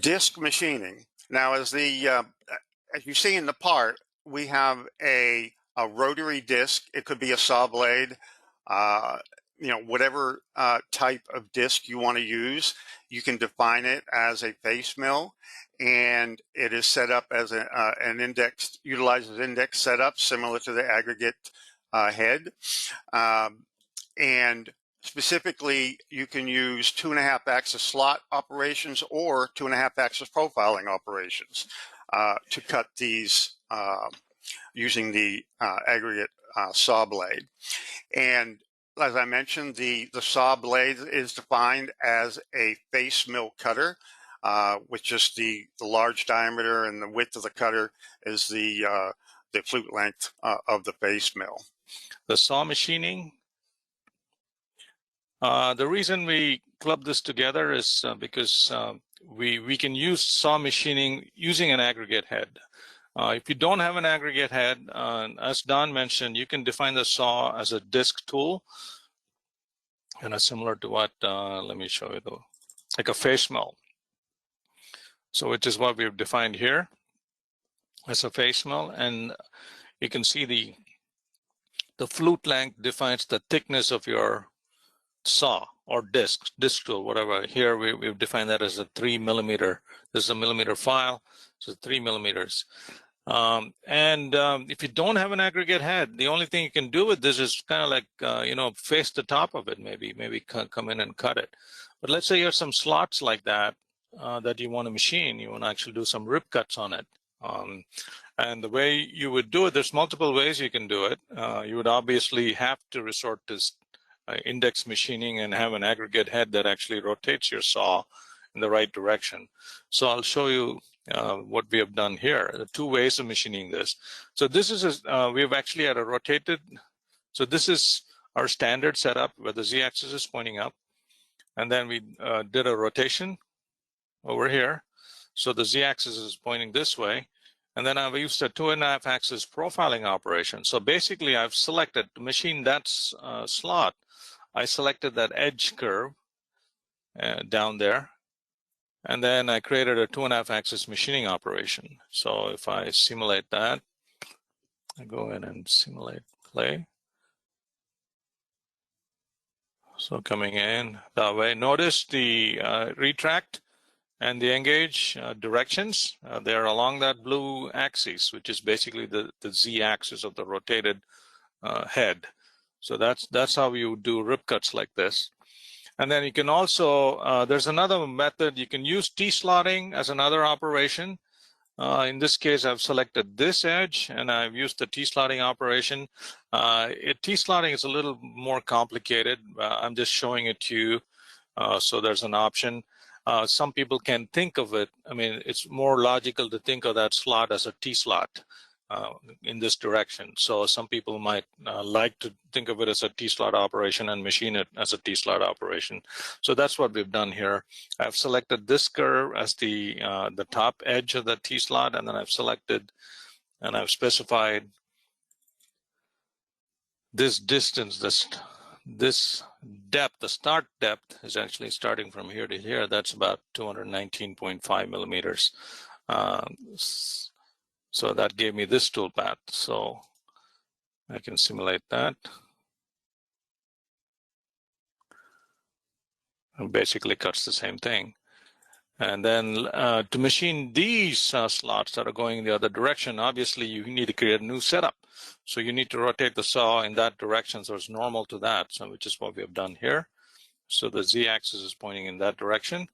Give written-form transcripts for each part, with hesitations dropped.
Disk machining. Now, as you see in the part, we have a rotary disc. It could be a saw blade, whatever type of disc you want to use. You can define it as a face mill, and it is set up as an index, utilizes index setup similar to the aggregate head. And specifically, you can use 2.5-axis slot operations or 2.5-axis profiling operations to cut these using the aggregate saw blade. And as I mentioned, the saw blade is defined as a face mill cutter, with just the large diameter, and the width of the cutter is the flute length of the face mill. The saw machining. The reason we club this together is because we can use saw machining using an aggregate head. If you don't have an aggregate head, as Don mentioned, you can define the saw as a disk tool, and it's similar to what, let me show you though, like a face mill. So which is what we've defined here as a face mill, and you can see the flute length defines the thickness of your saw or disk tool, whatever. Here we've defined that as a 3 millimeter. This is a millimeter file, so 3 millimeters. If you don't have an aggregate head, the only thing you can do with this is kind of like face the top of it, maybe come in and cut it. But let's say you have some slots like that that you want to machine. You want to actually do some rip cuts on it. And the way you would do it, there's multiple ways you can do it. You would obviously have to resort to index machining and have an aggregate head that actually rotates your saw in the right direction. So I'll show you what we have done here. The two ways of machining this. So this is we've actually had a rotated. So this is our standard setup where the z-axis is pointing up, and then we did a rotation over here. So the z-axis is pointing this way, and then I've used a 2.5-axis profiling operation. So basically, I've selected to machine that slot. I selected that edge curve down there, and then I created a 2.5-axis machining operation. So if I simulate that, I go in and simulate play. So coming in that way, notice the retract and the engage directions. They're along that blue axis, which is basically the z-axis of the rotated head. So that's how you do rip cuts like this. And then you can also, there's another method. You can use T-slotting as another operation. In this case, I've selected this edge and I've used the T-slotting operation. T-slotting is a little more complicated. I'm just showing it to you. So there's an option. Some people can think of it. I mean, it's more logical to think of that slot as a T-slot in this direction. So some people might like to think of it as a T-slot operation and machine it as a T-slot operation. So that's what we've done here. I've selected this curve as the top edge of the T-slot, and then I've selected and I've specified this distance, this depth. The start depth is actually starting from here to here. That's about 219.5 millimeters. So that gave me this toolpath. So I can simulate that. It basically cuts the same thing. And then to machine these slots that are going in the other direction, obviously you need to create a new setup. So you need to rotate the saw in that direction, so it's normal to that, so which is what we have done here. So the z-axis is pointing in that direction.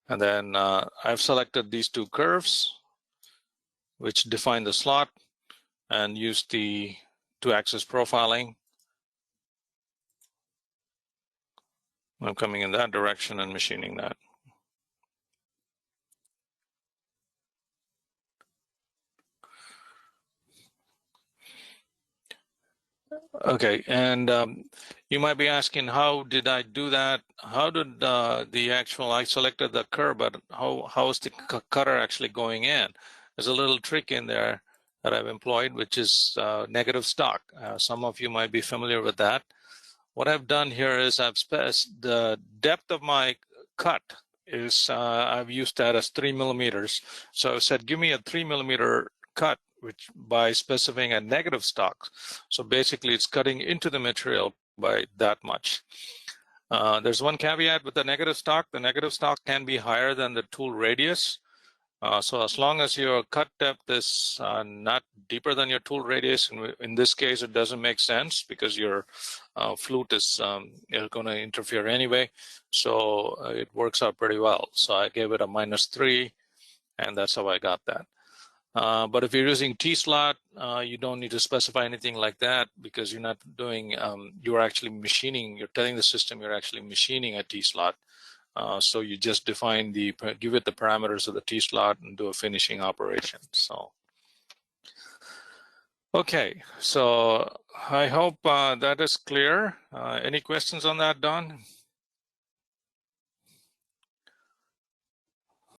And then I've selected these two curves, which define the slot, and use the 2-axis profiling. I'm coming in that direction and machining that. Okay, and you might be asking, how did I do that? How did I selected the curve, but how is the cutter actually going in? There's a little trick in there that I've employed, which is negative stock. Some of you might be familiar with that. What I've done here is I've specified the depth of my cut is I've used that as 3 millimeters. So I said, give me a 3 millimeter cut, which by specifying a negative stock. So basically it's cutting into the material by that much. There's one caveat with the negative stock. The negative stock can be higher than the tool radius. So as long as your cut depth is not deeper than your tool radius, in this case, it doesn't make sense because your flute is going to interfere anyway. So it works out pretty well. So I gave it a -3, and that's how I got that. But if you're using T-slot, you don't need to specify anything like that because you're not doing, you're actually machining, you're telling the system you're actually machining a T-slot. So you just define give it the parameters of the T-slot and do a finishing operation. So, okay, so I hope that is clear. Any questions on that, Don?